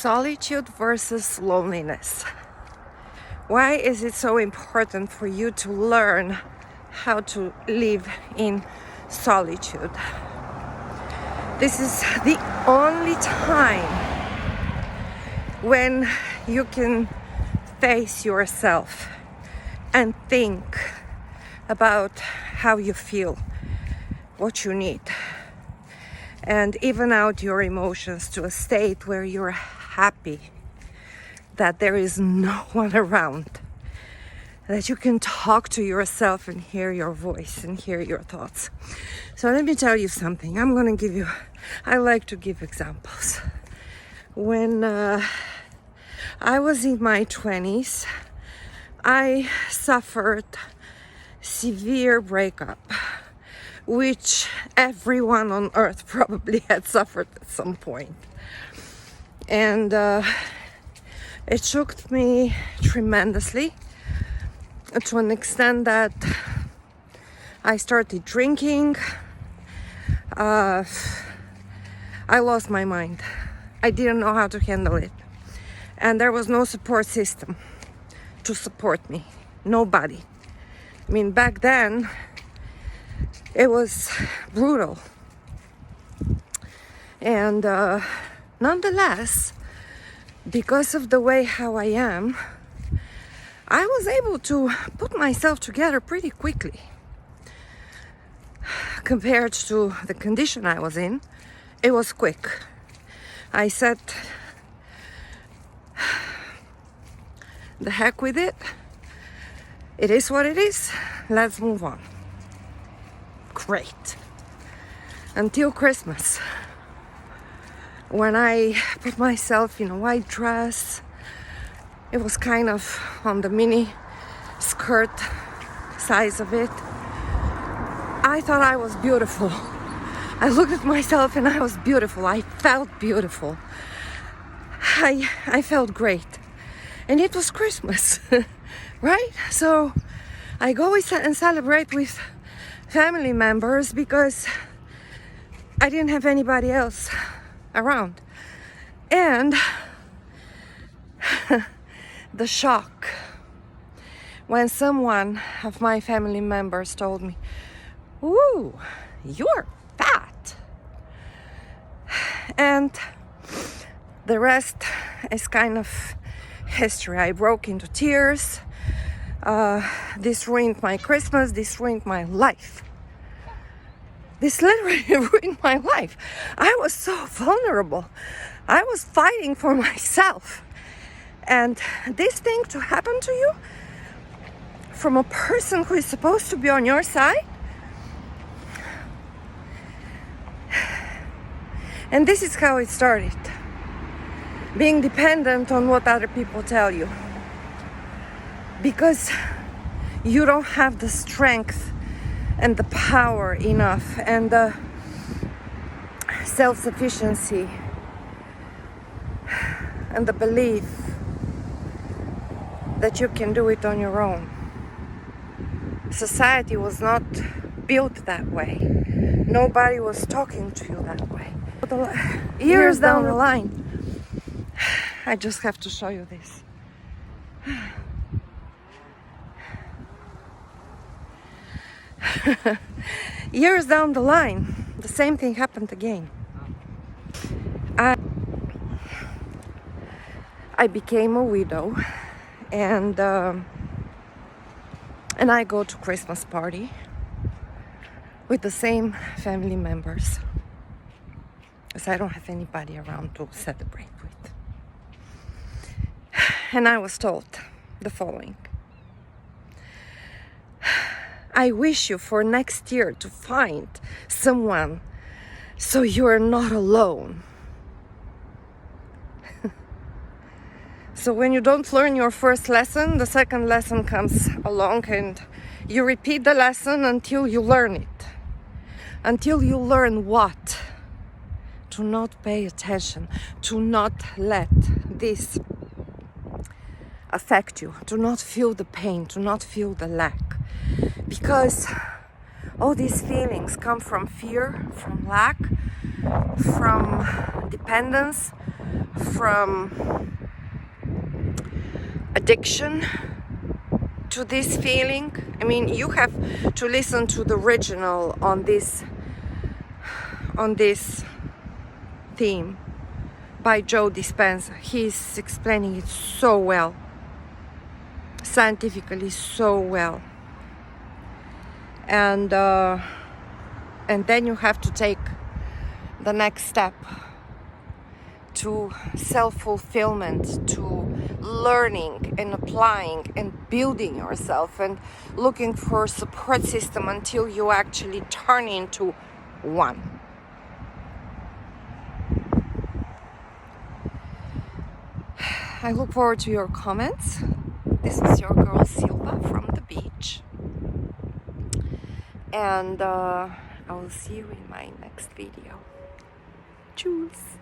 Solitude versus loneliness. Why is it so important for you to learn how to live in solitude? This is the only time when you can face yourself and think about how you feel, what you need, and even out your emotions to a state where you're happy that there is no one around, that you can talk to yourself and hear your voice and hear your thoughts. So let me tell you something. I like to give examples. When I was in my 20s, I suffered severe breakup, which everyone on earth probably had suffered at some point. And it shocked me tremendously, to an extent that I started drinking. I lost my mind. I didn't know how to handle it. And there was no support system to support me. Nobody. I mean, back then, it was brutal. And nonetheless, because of the way how I am, I was able to put myself together pretty quickly. Compared to the condition I was in, it was quick. I said, the heck with it. It is what it is. Let's move on. Great. Until Christmas, when I put myself in a white dress. It was kind of on the mini skirt size of it. I thought I was beautiful. I looked at myself and I was beautiful. I felt beautiful. I felt great. And it was Christmas, right? So I go and celebrate with family members because I didn't have anybody else around. And the shock when someone of my family members told me, "Ooh, you're fat." And the rest is kind of history. I broke into tears. This ruined my Christmas. This ruined my life. This literally ruined my life. I was so vulnerable. I was fighting for myself. And this thing to happen to you from a person who is supposed to be on your side. And this is how it started. Being dependent on what other people tell you. Because you don't have the strength and the power enough and the self-sufficiency and the belief that you can do it on your own. Society was not built that way. Nobody was talking to you that way. Years down the line, I just have to show you this. Years down the line, the same thing happened again. I became a widow, and I go to Christmas party with the same family members, because I don't have anybody around to celebrate with. And I was told the following: I wish you for next year to find someone so you are not alone. So when you don't learn your first lesson, the second lesson comes along and you repeat the lesson until you learn it. Until you learn what? To not pay attention, to not let this affect you, to not feel the pain, to not feel the lack. Because all these feelings come from fear, from lack, from dependence, from addiction to this feeling. I mean, you have to listen to the original on this theme by Joe Dispenza. He's explaining it so well, scientifically so well. And then you have to take the next step to self-fulfillment, to learning and applying and building yourself and looking for a support system until you actually turn into one. I look forward to your comments. This was your girl Silva from the beach. And I will see you in my next video. Tschüss.